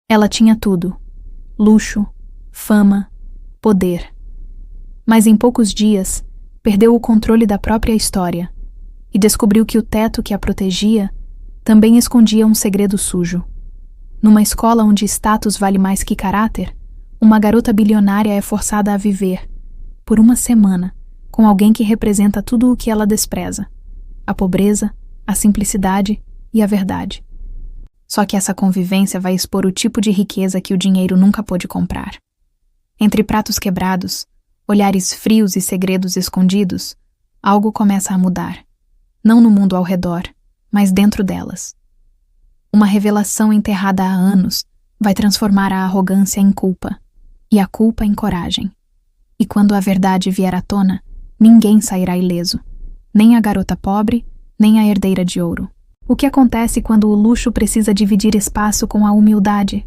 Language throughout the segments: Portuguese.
Ela tinha tudo: luxo, fama, poder. Mas em poucos dias, perdeu o controle da própria história e descobriu que o teto que a protegia também escondia um segredo sujo. Numa escola onde status vale mais que caráter, uma garota bilionária é forçada a viver, por uma semana, com alguém que representa tudo o que ela despreza: a pobreza, a simplicidade e a verdade. Só que essa convivência vai expor o tipo de riqueza que o dinheiro nunca pôde comprar. Entre pratos quebrados, olhares frios e segredos escondidos, algo começa a mudar. Não no mundo ao redor, mas dentro delas. Uma revelação enterrada há anos vai transformar a arrogância em culpa, e a culpa em coragem. E quando a verdade vier à tona, ninguém sairá ileso. Nem a garota pobre, nem a herdeira de ouro. O que acontece quando o luxo precisa dividir espaço com a humildade?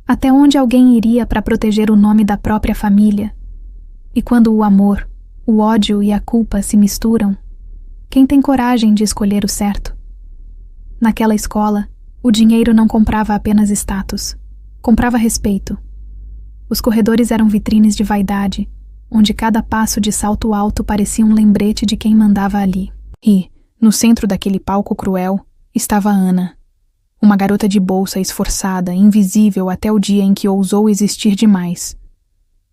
Até onde alguém iria para proteger o nome da própria família? E quando o amor, o ódio e a culpa se misturam, quem tem coragem de escolher o certo? Naquela escola, o dinheiro não comprava apenas status, comprava respeito. Os corredores eram vitrines de vaidade, onde cada passo de salto alto parecia um lembrete de quem mandava ali. E, no centro daquele palco cruel, estava Ana, uma garota de bolsa esforçada, invisível até o dia em que ousou existir demais.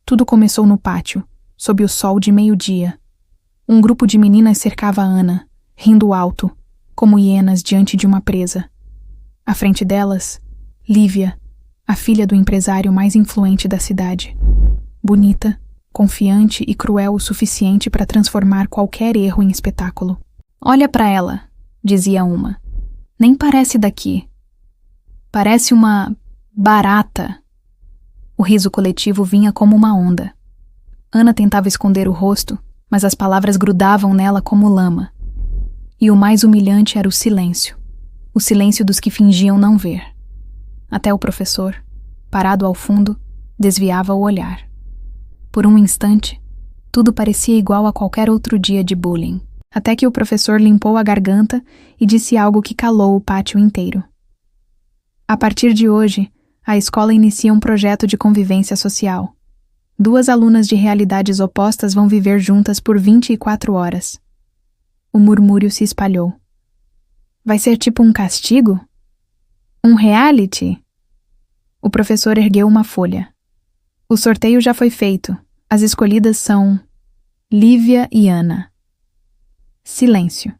Tudo começou no pátio, sob o sol de meio-dia. Um grupo de meninas cercava Ana, rindo alto, como hienas diante de uma presa. À frente delas, Lívia, a filha do empresário mais influente da cidade. Bonita, confiante e cruel o suficiente para transformar qualquer erro em espetáculo. "Olha para ela", dizia uma. "Nem parece daqui. Parece uma barata." O riso coletivo vinha como uma onda. Ana tentava esconder o rosto, mas as palavras grudavam nela como lama. E o mais humilhante era o silêncio dos que fingiam não ver. Até o professor, parado ao fundo, desviava o olhar. Por um instante, tudo parecia igual a qualquer outro dia de bullying, até que o professor limpou a garganta e disse algo que calou o pátio inteiro. "A partir de hoje, a escola inicia um projeto de convivência social. 2 alunas de realidades opostas vão viver juntas por 24 horas. O murmúrio se espalhou. "Vai ser tipo um castigo? Um reality?" O professor ergueu uma folha. "O sorteio já foi feito. As escolhidas são Lívia e Ana." Silêncio.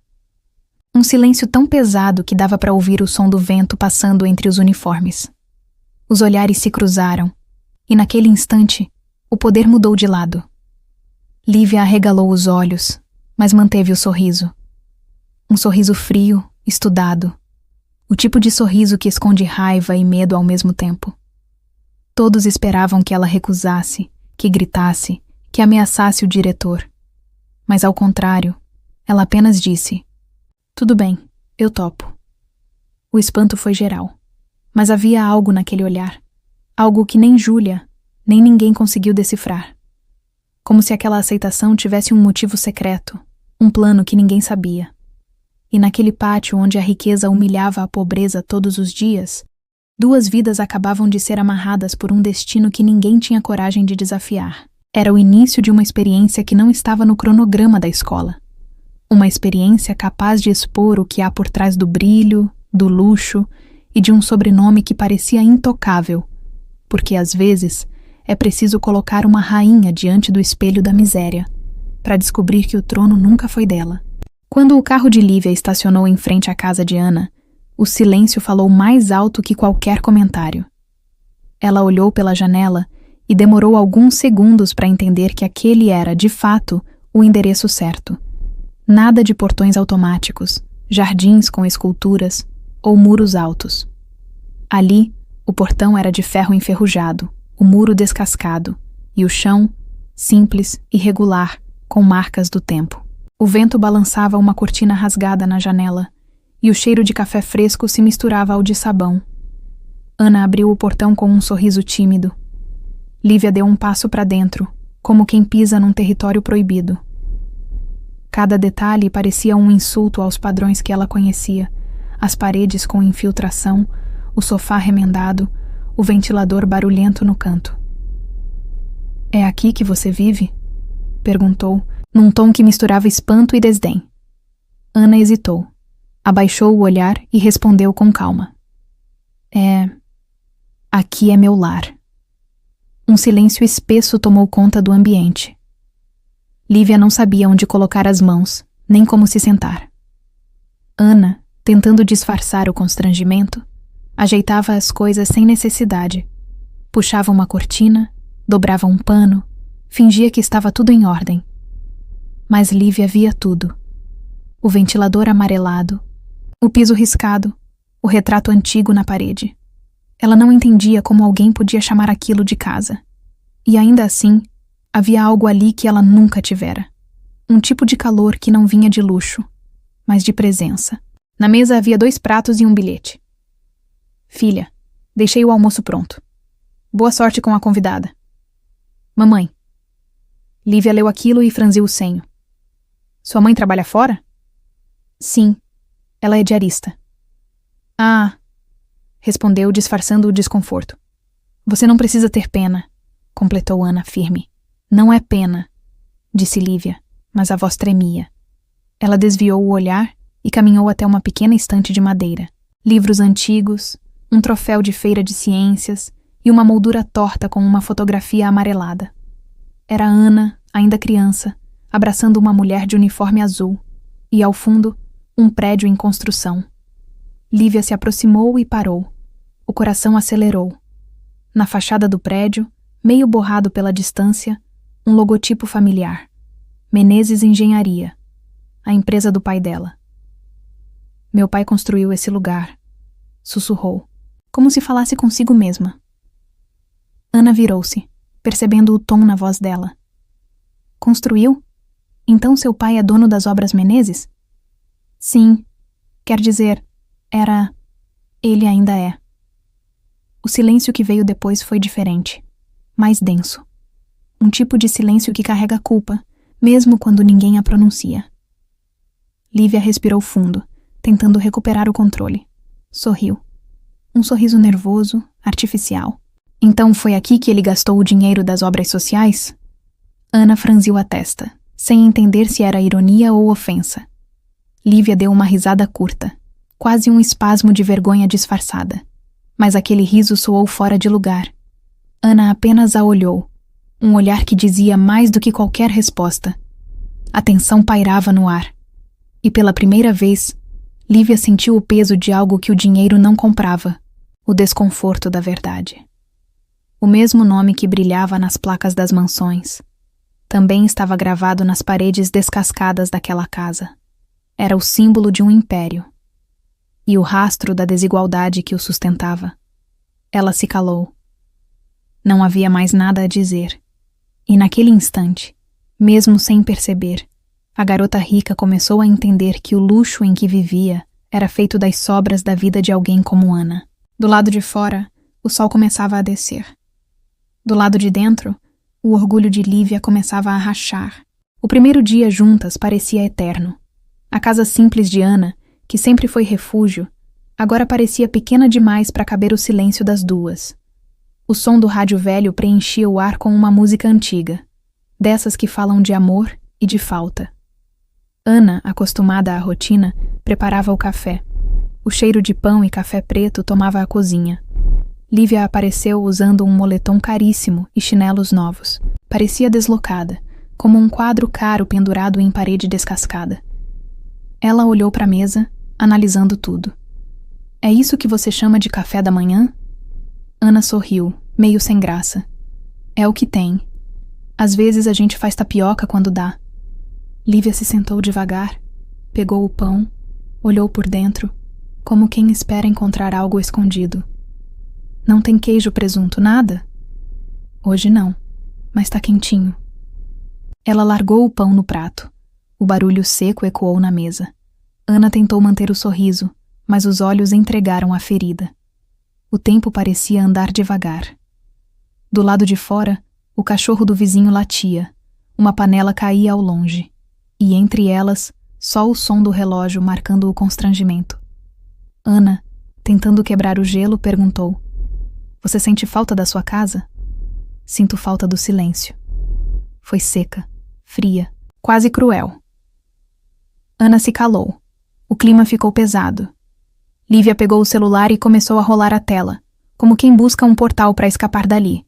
Um silêncio tão pesado que dava para ouvir o som do vento passando entre os uniformes. Os olhares se cruzaram, e naquele instante, o poder mudou de lado. Lívia arregalou os olhos, mas manteve o sorriso. Um sorriso frio, estudado. O tipo de sorriso que esconde raiva e medo ao mesmo tempo. Todos esperavam que ela recusasse, que gritasse, que ameaçasse o diretor. Mas ao contrário, ela apenas disse: "Tudo bem, eu topo." O espanto foi geral. Mas havia algo naquele olhar. Algo que nem Júlia, nem ninguém conseguiu decifrar. Como se aquela aceitação tivesse um motivo secreto, um plano que ninguém sabia. E naquele pátio onde a riqueza humilhava a pobreza todos os dias, 2 vidas acabavam de ser amarradas por um destino que ninguém tinha coragem de desafiar. Era o início de uma experiência que não estava no cronograma da escola. Uma experiência capaz de expor o que há por trás do brilho, do luxo e de um sobrenome que parecia intocável, porque às vezes é preciso colocar uma rainha diante do espelho da miséria, para descobrir que o trono nunca foi dela. Quando o carro de Lívia estacionou em frente à casa de Ana, o silêncio falou mais alto que qualquer comentário. Ela olhou pela janela e demorou alguns segundos para entender que aquele era, de fato, o endereço certo. Nada de portões automáticos, jardins com esculturas ou muros altos. Ali, o portão era de ferro enferrujado, o muro descascado e o chão, simples e regular, com marcas do tempo. O vento balançava uma cortina rasgada na janela e o cheiro de café fresco se misturava ao de sabão. Ana abriu o portão com um sorriso tímido. Lívia deu um passo para dentro, como quem pisa num território proibido. Cada detalhe parecia um insulto aos padrões que ela conhecia: as paredes com infiltração, o sofá remendado, o ventilador barulhento no canto. É aqui que você vive? Perguntou, num tom que misturava espanto e desdém. Ana hesitou, abaixou o olhar e respondeu com calma. Aqui é meu lar. Um silêncio espesso tomou conta do ambiente. Lívia não sabia onde colocar as mãos, nem como se sentar. Ana, tentando disfarçar o constrangimento, ajeitava as coisas sem necessidade. Puxava uma cortina, dobrava um pano, fingia que estava tudo em ordem. Mas Lívia via tudo. O ventilador amarelado, o piso riscado, o retrato antigo na parede. Ela não entendia como alguém podia chamar aquilo de casa. E ainda assim, havia algo ali que ela nunca tivera. Um tipo de calor que não vinha de luxo, mas de presença. Na mesa havia 2 pratos e um bilhete. Filha, deixei o almoço pronto. Boa sorte com a convidada. Mamãe. Lívia leu aquilo e franziu o senho. Sua mãe trabalha fora? Sim, ela é diarista. Ah, respondeu, disfarçando o desconforto. Você não precisa ter pena, completou Ana firme. Não é pena, disse Lívia, mas a voz tremia. Ela desviou o olhar e caminhou até uma pequena estante de madeira. Livros antigos, um troféu de feira de ciências e uma moldura torta com uma fotografia amarelada. Era Ana, ainda criança, abraçando uma mulher de uniforme azul, e ao fundo, um prédio em construção. Lívia se aproximou e parou. O coração acelerou. Na fachada do prédio, meio borrado pela distância, um logotipo familiar. Menezes Engenharia, a empresa do pai dela. Meu pai construiu esse lugar, sussurrou, como se falasse consigo mesma. Ana virou-se, percebendo o tom na voz dela. Construiu? Então seu pai é dono das obras Menezes? Sim, quer dizer, era... Ele ainda é. O silêncio que veio depois foi diferente, mais denso. Um tipo de silêncio que carrega culpa, mesmo quando ninguém a pronuncia. Lívia respirou fundo, tentando recuperar o controle. Sorriu. Um sorriso nervoso, artificial. Então foi aqui que ele gastou o dinheiro das obras sociais? Ana franziu a testa, sem entender se era ironia ou ofensa. Lívia deu uma risada curta, quase um espasmo de vergonha disfarçada. Mas aquele riso soou fora de lugar. Ana apenas a olhou, um olhar que dizia mais do que qualquer resposta. A tensão pairava no ar. E pela primeira vez, Lívia sentiu o peso de algo que o dinheiro não comprava, o desconforto da verdade. O mesmo nome que brilhava nas placas das mansões também estava gravado nas paredes descascadas daquela casa. Era o símbolo de um império. E o rastro da desigualdade que o sustentava. Ela se calou. Não havia mais nada a dizer. E naquele instante, mesmo sem perceber, a garota rica começou a entender que o luxo em que vivia era feito das sobras da vida de alguém como Ana. Do lado de fora, o sol começava a descer. Do lado de dentro, o orgulho de Lívia começava a rachar. O primeiro dia juntas parecia eterno. A casa simples de Ana, que sempre foi refúgio, agora parecia pequena demais para caber o silêncio das duas. O som do rádio velho preenchia o ar com uma música antiga, dessas que falam de amor e de falta. Ana, acostumada à rotina, preparava o café. O cheiro de pão e café preto tomava a cozinha. Lívia apareceu usando um moletom caríssimo e chinelos novos. Parecia deslocada, como um quadro caro pendurado em parede descascada. Ela olhou para a mesa, analisando tudo. É isso que você chama de café da manhã? Ana sorriu, meio sem graça. É o que tem. Às vezes a gente faz tapioca quando dá. Lívia se sentou devagar, pegou o pão, olhou por dentro, como quem espera encontrar algo escondido. Não tem queijo, presunto, nada? Hoje não, mas tá quentinho. Ela largou o pão no prato. O barulho seco ecoou na mesa. Ana tentou manter o sorriso, mas os olhos entregaram a ferida. O tempo parecia andar devagar. Do lado de fora, o cachorro do vizinho latia. Uma panela caía ao longe. E entre elas, só o som do relógio marcando o constrangimento. Ana, tentando quebrar o gelo, perguntou: Você sente falta da sua casa? Sinto falta do silêncio. Foi seca, fria, quase cruel. Ana se calou. O clima ficou pesado. Lívia pegou o celular e começou a rolar a tela, como quem busca um portal para escapar dali.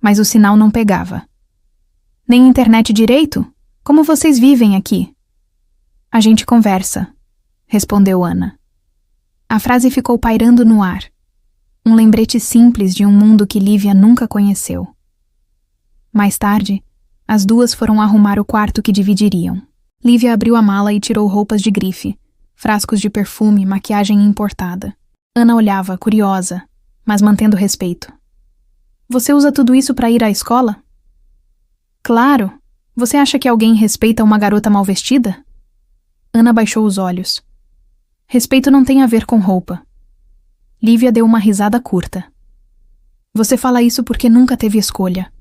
Mas o sinal não pegava. Nem internet direito? Como vocês vivem aqui? A gente conversa, respondeu Ana. A frase ficou pairando no ar. Um lembrete simples de um mundo que Lívia nunca conheceu. Mais tarde, as duas foram arrumar o quarto que dividiriam. Lívia abriu a mala e tirou roupas de grife, frascos de perfume, maquiagem importada. Ana olhava, curiosa, mas mantendo respeito. Você usa tudo isso para ir à escola? Claro. Você acha que alguém respeita uma garota mal vestida? Ana baixou os olhos. Respeito não tem a ver com roupa. Lívia deu uma risada curta. Você fala isso porque nunca teve escolha.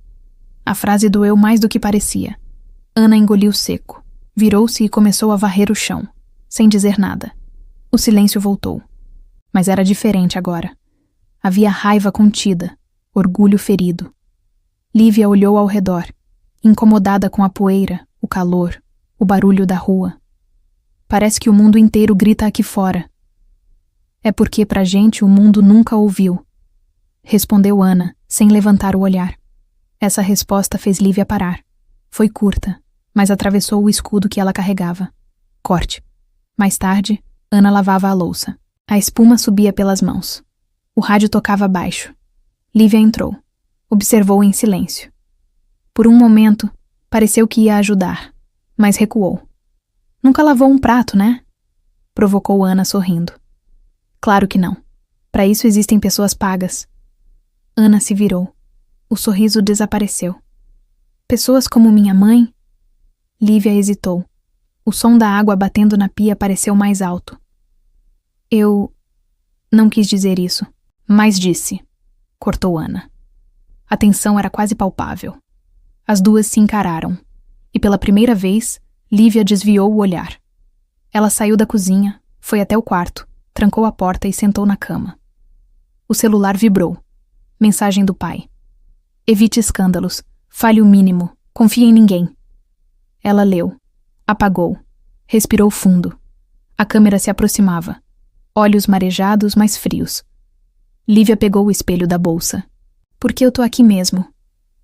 A frase doeu mais do que parecia. Ana engoliu seco, virou-se e começou a varrer o chão, sem dizer nada. O silêncio voltou. Mas era diferente agora. Havia raiva contida, orgulho ferido. Lívia olhou ao redor, incomodada com a poeira, o calor, o barulho da rua. Parece que o mundo inteiro grita aqui fora. É porque pra gente o mundo nunca ouviu, respondeu Ana, sem levantar o olhar. Essa resposta fez Lívia parar. Foi curta, mas atravessou o escudo que ela carregava. Corte. Mais tarde, Ana lavava a louça. A espuma subia pelas mãos. O rádio tocava baixo. Lívia entrou. Observou em silêncio. Por um momento, pareceu que ia ajudar, mas recuou. Nunca lavou um prato, né? Provocou Ana sorrindo. Claro que não. Para isso existem pessoas pagas. Ana se virou. O sorriso desapareceu. Pessoas como minha mãe? Lívia hesitou. O som da água batendo na pia pareceu mais alto. Eu não quis dizer isso, mas disse, cortou Ana. A tensão era quase palpável. As duas se encararam, e pela primeira vez, Lívia desviou o olhar. Ela saiu da cozinha, foi até o quarto, trancou a porta e sentou na cama. O celular vibrou. Mensagem do pai. Evite escândalos, fale o mínimo, confie em ninguém. Ela leu, apagou, respirou fundo. A câmera se aproximava. Olhos marejados, mas frios. Lívia pegou o espelho da bolsa. Por que eu tô aqui mesmo?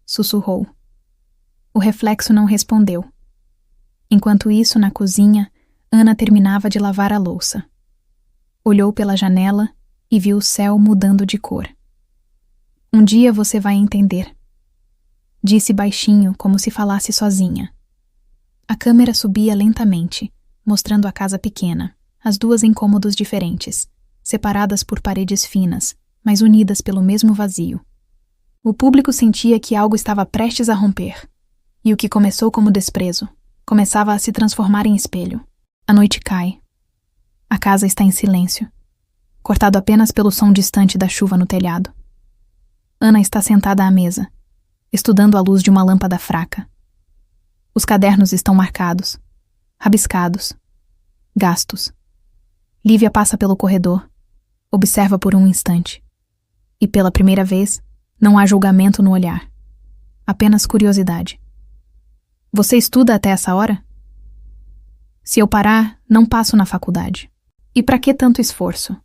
Sussurrou. O reflexo não respondeu. Enquanto isso, na cozinha, Ana terminava de lavar a louça. Olhou pela janela e viu o céu mudando de cor. Um dia você vai entender. Disse baixinho, como se falasse sozinha. A câmera subia lentamente, mostrando a casa pequena, as duas em cômodos diferentes, separadas por paredes finas, mas unidas pelo mesmo vazio. O público sentia que algo estava prestes a romper, e o que começou como desprezo começava a se transformar em espelho. A noite cai. A casa está em silêncio, cortado apenas pelo som distante da chuva no telhado. Ana está sentada à mesa, estudando à luz de uma lâmpada fraca. Os cadernos estão marcados, rabiscados, gastos. Lívia passa pelo corredor, observa por um instante. E pela primeira vez, não há julgamento no olhar. Apenas curiosidade. Você estuda até essa hora? Se eu parar, não passo na faculdade. E para que tanto esforço?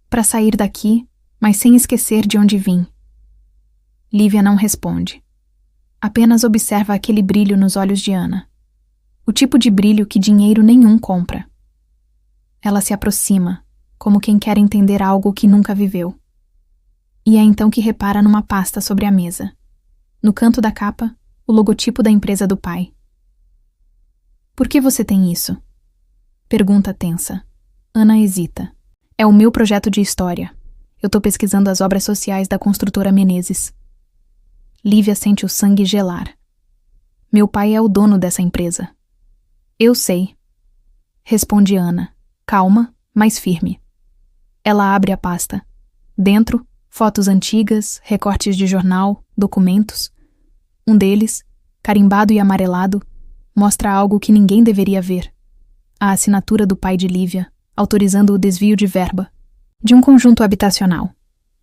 Para sair daqui, mas sem esquecer de onde vim. Lívia não responde. Apenas observa aquele brilho nos olhos de Ana. O tipo de brilho que dinheiro nenhum compra. Ela se aproxima, como quem quer entender algo que nunca viveu. E é então que repara numa pasta sobre a mesa. No canto da capa, o logotipo da empresa do pai. Por que você tem isso? Pergunta tensa. Ana hesita. É o meu projeto de história. Eu tô pesquisando as obras sociais da construtora Menezes. Lívia sente o sangue gelar. Meu pai é o dono dessa empresa. Eu sei. Responde Ana, calma, mas firme. Ela abre a pasta. Dentro, fotos antigas, recortes de jornal, documentos. Um deles, carimbado e amarelado, mostra algo que ninguém deveria ver. A assinatura do pai de Lívia, autorizando o desvio de verba de um conjunto habitacional.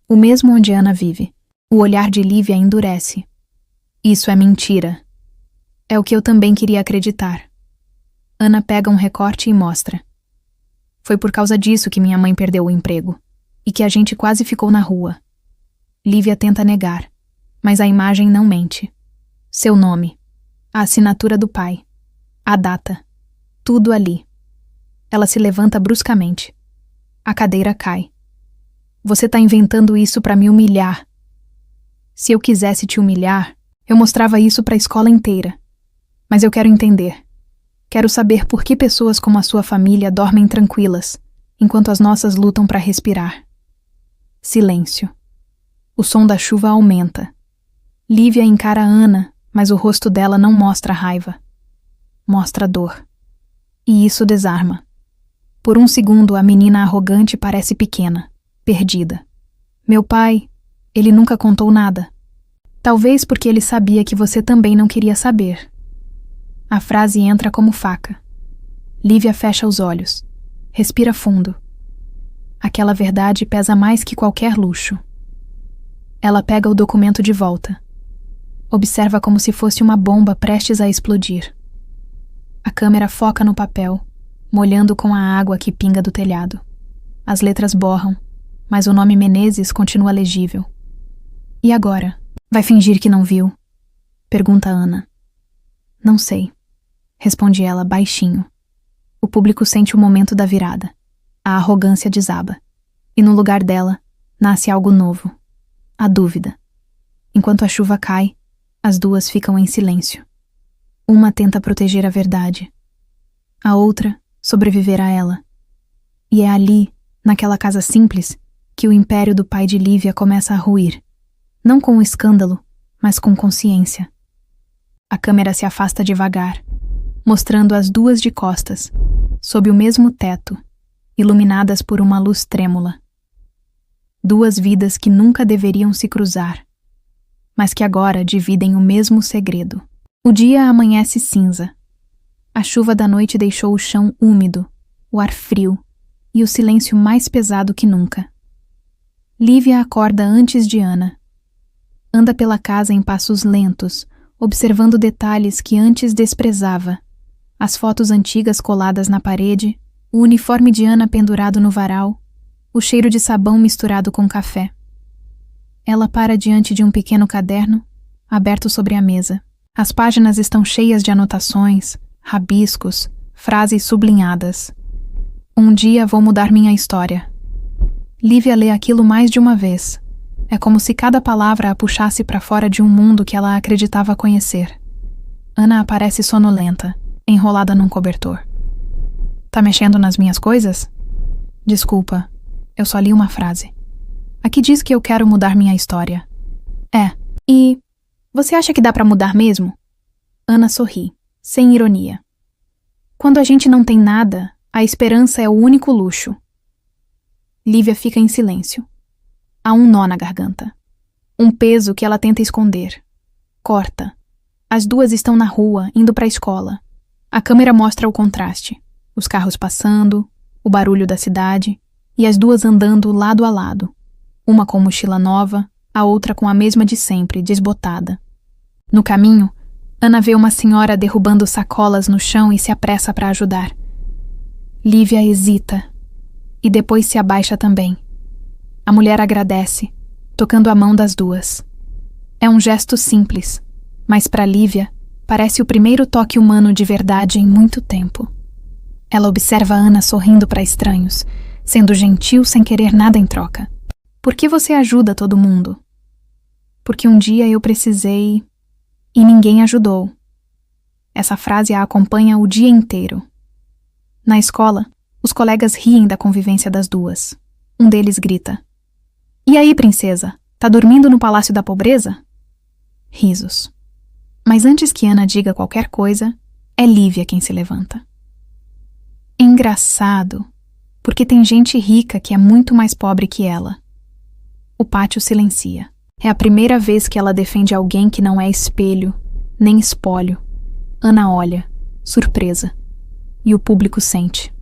O mesmo onde Ana vive. O olhar de Lívia endurece. Isso é mentira. É o que eu também queria acreditar. Ana pega um recorte e mostra. Foi por causa disso que minha mãe perdeu o emprego. E que a gente quase ficou na rua. Lívia tenta negar, mas a imagem não mente. Seu nome, a assinatura do pai, a data, tudo ali. Ela se levanta bruscamente. A cadeira cai. Você tá inventando isso pra me humilhar. Se eu quisesse te humilhar, eu mostrava isso pra escola inteira. Mas eu quero entender. Quero saber por que pessoas como a sua família dormem tranquilas, enquanto as nossas lutam pra respirar. Silêncio. O som da chuva aumenta. Lívia encara Ana, mas o rosto dela não mostra raiva. Mostra dor. E isso desarma. Por um segundo, a menina arrogante parece pequena, perdida. Meu pai, ele nunca contou nada. Talvez porque ele sabia que você também não queria saber. A frase entra como faca. Lívia fecha os olhos. Respira fundo. Aquela verdade pesa mais que qualquer luxo. Ela pega o documento de volta. Observa como se fosse uma bomba prestes a explodir. A câmera foca no papel, molhando com a água que pinga do telhado. As letras borram, mas o nome Menezes continua legível. E agora? Vai fingir que não viu? Pergunta Ana. Não sei, responde ela baixinho. O público sente o momento da virada. A arrogância desaba. E no lugar dela, nasce algo novo. A dúvida. Enquanto a chuva cai, as duas ficam em silêncio. Uma tenta proteger a verdade. A outra, sobreviver a ela. E é ali, naquela casa simples, que o império do pai de Lívia começa a ruir. Não com o escândalo, mas com consciência. A câmera se afasta devagar, mostrando as duas de costas, sob o mesmo teto, iluminadas por uma luz trêmula. Duas vidas que nunca deveriam se cruzar, mas que agora dividem o mesmo segredo. O dia amanhece cinza. A chuva da noite deixou o chão úmido, o ar frio e o silêncio mais pesado que nunca. Lívia acorda antes de Ana. Anda pela casa em passos lentos, observando detalhes que antes desprezava. As fotos antigas coladas na parede, o uniforme de Ana pendurado no varal, o cheiro de sabão misturado com café. Ela para diante de um pequeno caderno, aberto sobre a mesa. As páginas estão cheias de anotações, rabiscos, frases sublinhadas. Um dia vou mudar minha história. Lívia lê aquilo mais de uma vez. É como se cada palavra a puxasse para fora de um mundo que ela acreditava conhecer. Ana aparece sonolenta, enrolada num cobertor. Tá mexendo nas minhas coisas? Desculpa, eu só li uma frase. Aqui diz que eu quero mudar minha história. E você acha que dá pra mudar mesmo? Ana sorri, sem ironia. Quando a gente não tem nada, a esperança é o único luxo. Lívia fica em silêncio. Há um nó na garganta. Um peso que ela tenta esconder. Corta. As duas estão na rua, indo pra escola. A câmera mostra o contraste. Os carros passando, o barulho da cidade, e as duas andando lado a lado. Uma com mochila nova, a outra com a mesma de sempre, desbotada. No caminho, Ana vê uma senhora derrubando sacolas no chão e se apressa para ajudar. Lívia hesita, e depois se abaixa também. A mulher agradece, tocando a mão das duas. É um gesto simples, mas para Lívia parece o primeiro toque humano de verdade em muito tempo. Ela observa Ana sorrindo para estranhos, sendo gentil sem querer nada em troca. Por que você ajuda todo mundo? Porque um dia eu precisei e ninguém ajudou. Essa frase a acompanha o dia inteiro. Na escola, os colegas riem da convivência das duas. Um deles grita: "E aí, princesa, tá dormindo no Palácio da Pobreza?" Risos. Mas antes que Ana diga qualquer coisa, é Lívia quem se levanta. Engraçado, porque tem gente rica que é muito mais pobre que ela. O pátio silencia. É a primeira vez que ela defende alguém que não é espelho, nem espólio. Ana olha, surpresa. E o público sente.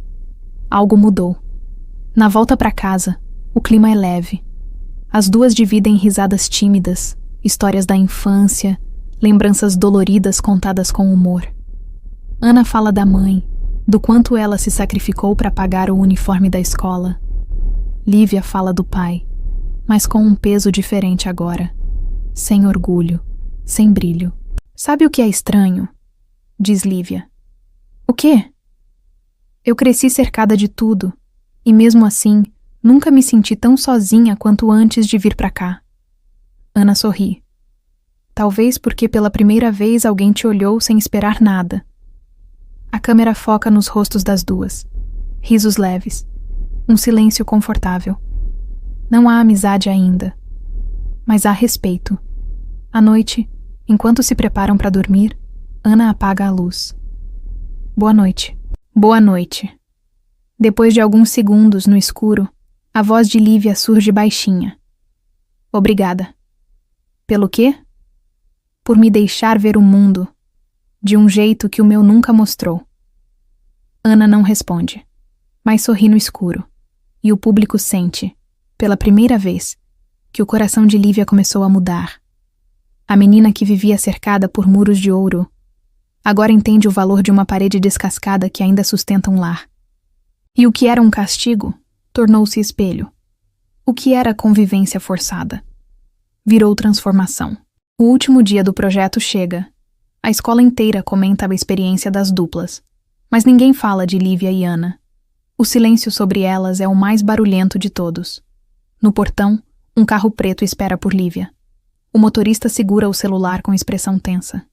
Algo mudou. Na volta para casa, o clima é leve. As duas dividem risadas tímidas, histórias da infância, lembranças doloridas contadas com humor. Ana fala da mãe, do quanto ela se sacrificou para pagar o uniforme da escola. Lívia fala do pai, mas com um peso diferente agora. Sem orgulho, sem brilho. Sabe o que é estranho? Diz Lívia. O quê? Eu cresci cercada de tudo, e mesmo assim, nunca me senti tão sozinha quanto antes de vir pra cá. Ana sorri. Talvez porque pela primeira vez alguém te olhou sem esperar nada. A câmera foca nos rostos das duas. Risos leves. Um silêncio confortável. Não há amizade ainda. Mas há respeito. À noite, enquanto se preparam para dormir, Ana apaga a luz. Boa noite. Boa noite. Depois de alguns segundos no escuro, a voz de Lívia surge baixinha. Obrigada. Pelo quê? Por me deixar ver o mundo de um jeito que o meu nunca mostrou. Ana não responde, mas sorri no escuro, e o público sente, pela primeira vez, que o coração de Lívia começou a mudar. A menina que vivia cercada por muros de ouro, agora entende o valor de uma parede descascada que ainda sustenta um lar. E o que era um castigo, tornou-se espelho. O que era convivência forçada, virou transformação. O último dia do projeto chega. A escola inteira comenta a experiência das duplas, mas ninguém fala de Lívia e Ana. O silêncio sobre elas é o mais barulhento de todos. No portão, um carro preto espera por Lívia. O motorista segura o celular com expressão tensa.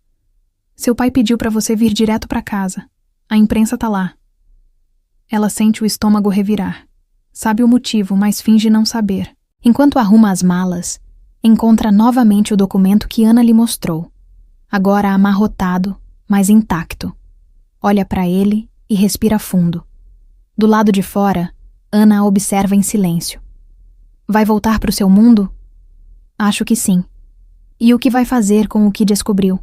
Seu pai pediu para você vir direto para casa. A imprensa tá lá. Ela sente o estômago revirar. Sabe o motivo, mas finge não saber. Enquanto arruma as malas, encontra novamente o documento que Ana lhe mostrou. Agora amarrotado, mas intacto. Olha para ele e respira fundo. Do lado de fora, Ana a observa em silêncio. Vai voltar para o seu mundo? Acho que sim. E o que vai fazer com o que descobriu?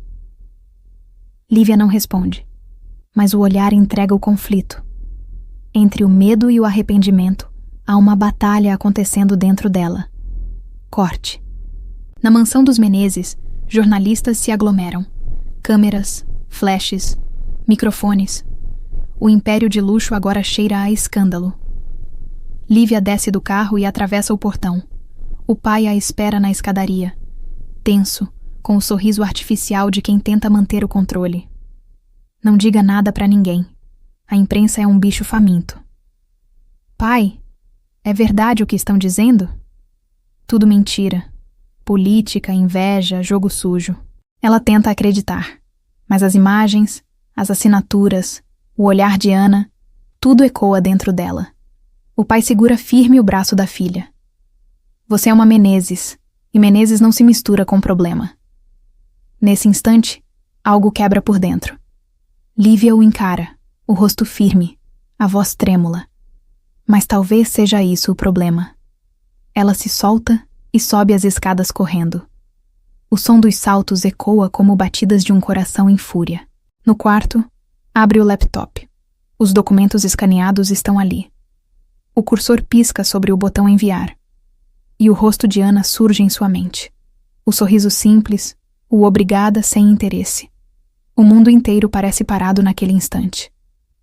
Lívia não responde, mas o olhar entrega o conflito. Entre o medo e o arrependimento, há uma batalha acontecendo dentro dela. Corte. Na mansão dos Menezes, jornalistas se aglomeram. Câmeras, flashes, microfones. O império de luxo agora cheira a escândalo. Lívia desce do carro e atravessa o portão. O pai a espera na escadaria, tenso, com o sorriso artificial de quem tenta manter o controle. Não diga nada pra ninguém. A imprensa é um bicho faminto. Pai, é verdade o que estão dizendo? Tudo mentira. Política, inveja, jogo sujo. Ela tenta acreditar, mas as imagens, as assinaturas, o olhar de Ana, tudo ecoa dentro dela. O pai segura firme o braço da filha. Você é uma Menezes, e Menezes não se mistura com problema. Nesse instante, algo quebra por dentro. Lívia o encara, o rosto firme, a voz trêmula. Mas talvez seja isso o problema. Ela se solta e sobe as escadas correndo. O som dos saltos ecoa como batidas de um coração em fúria. No quarto, abre o laptop. Os documentos escaneados estão ali. O cursor pisca sobre o botão enviar. E o rosto de Ana surge em sua mente. O sorriso simples, o obrigada sem interesse. O mundo inteiro parece parado naquele instante.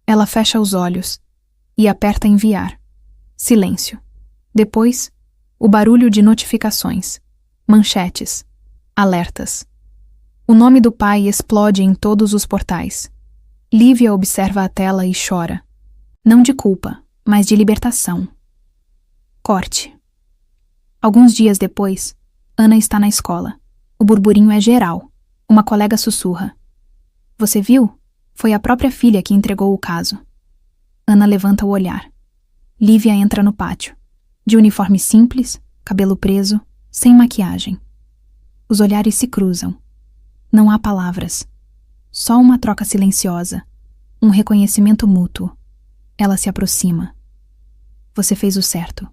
Ela fecha os olhos e aperta enviar. Silêncio. Depois, o barulho de notificações, manchetes, alertas. O nome do pai explode em todos os portais. Lívia observa a tela e chora. Não de culpa, mas de libertação. Corte. Alguns dias depois, Ana está na escola. O burburinho é geral. Uma colega sussurra. Você viu? Foi a própria filha que entregou o caso. Ana levanta o olhar. Lívia entra no pátio. De uniforme simples, cabelo preso, sem maquiagem. Os olhares se cruzam. Não há palavras. Só uma troca silenciosa. Um reconhecimento mútuo. Ela se aproxima. Você fez o certo,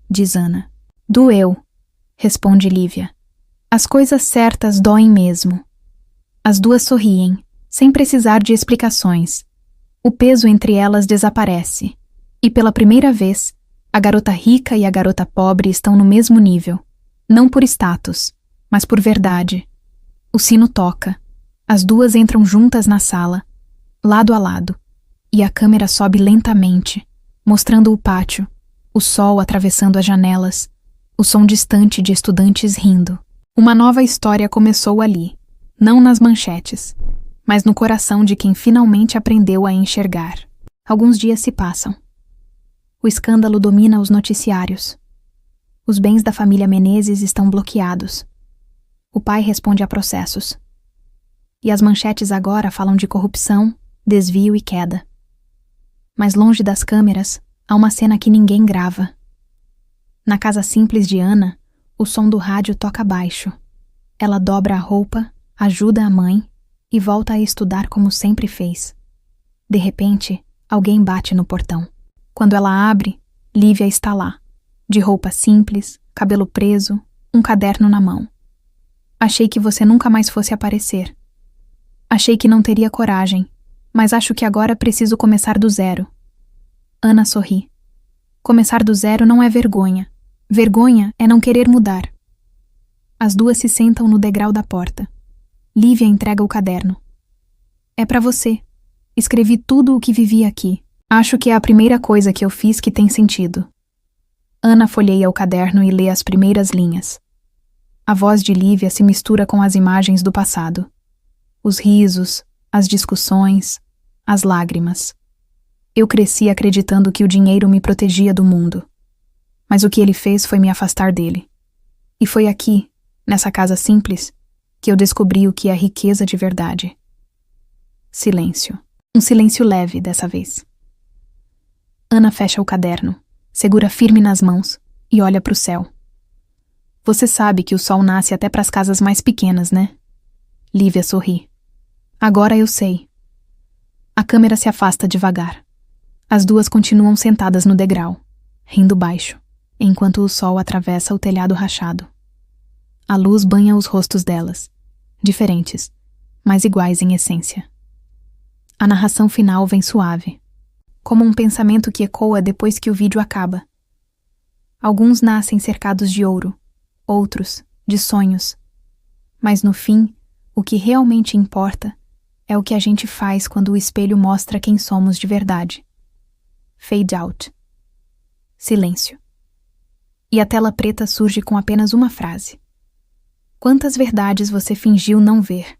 diz Ana. Doeu, responde Lívia. As coisas certas doem mesmo. As duas sorriem, sem precisar de explicações. O peso entre elas desaparece. E pela primeira vez, a garota rica e a garota pobre estão no mesmo nível. Não por status, mas por verdade. O sino toca. As duas entram juntas na sala, lado a lado, e a câmera sobe lentamente, mostrando o pátio, o sol atravessando as janelas, o som distante de estudantes rindo. Uma nova história começou ali, não nas manchetes, mas no coração de quem finalmente aprendeu a enxergar. Alguns dias se passam. O escândalo domina os noticiários. Os bens da família Menezes estão bloqueados. O pai responde a processos. E as manchetes agora falam de corrupção, desvio e queda. Mas longe das câmeras, há uma cena que ninguém grava. Na casa simples de Ana, o som do rádio toca baixo. Ela dobra a roupa, ajuda a mãe e volta a estudar como sempre fez. De repente, alguém bate no portão. Quando ela abre, Lívia está lá, de roupa simples, cabelo preso, um caderno na mão. Achei que você nunca mais fosse aparecer. Achei que não teria coragem, mas acho que agora preciso começar do zero. Ana sorri. Começar do zero não é vergonha. Vergonha é não querer mudar. As duas se sentam no degrau da porta. Lívia entrega o caderno. É pra você. Escrevi tudo o que vivi aqui. Acho que é a primeira coisa que eu fiz que tem sentido. Ana folheia o caderno e lê as primeiras linhas. A voz de Lívia se mistura com as imagens do passado. Os risos, as discussões, as lágrimas. Eu cresci acreditando que o dinheiro me protegia do mundo. Mas o que ele fez foi me afastar dele. E foi aqui, nessa casa simples, que eu descobri o que é riqueza de verdade. Silêncio. Um silêncio leve dessa vez. Ana fecha o caderno, segura firme nas mãos e olha para o céu. Você sabe que o sol nasce até para as casas mais pequenas, né? Lívia sorri. Agora eu sei. A câmera se afasta devagar. As duas continuam sentadas no degrau, rindo baixo, enquanto o sol atravessa o telhado rachado. A luz banha os rostos delas, diferentes, mas iguais em essência. A narração final vem suave, como um pensamento que ecoa depois que o vídeo acaba. Alguns nascem cercados de ouro, outros de sonhos. Mas no fim, o que realmente importa é o que a gente faz quando o espelho mostra quem somos de verdade. Fade out. Silêncio. E a tela preta surge com apenas uma frase. Quantas verdades você fingiu não ver?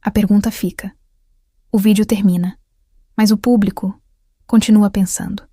A pergunta fica. O vídeo termina, mas o público continua pensando.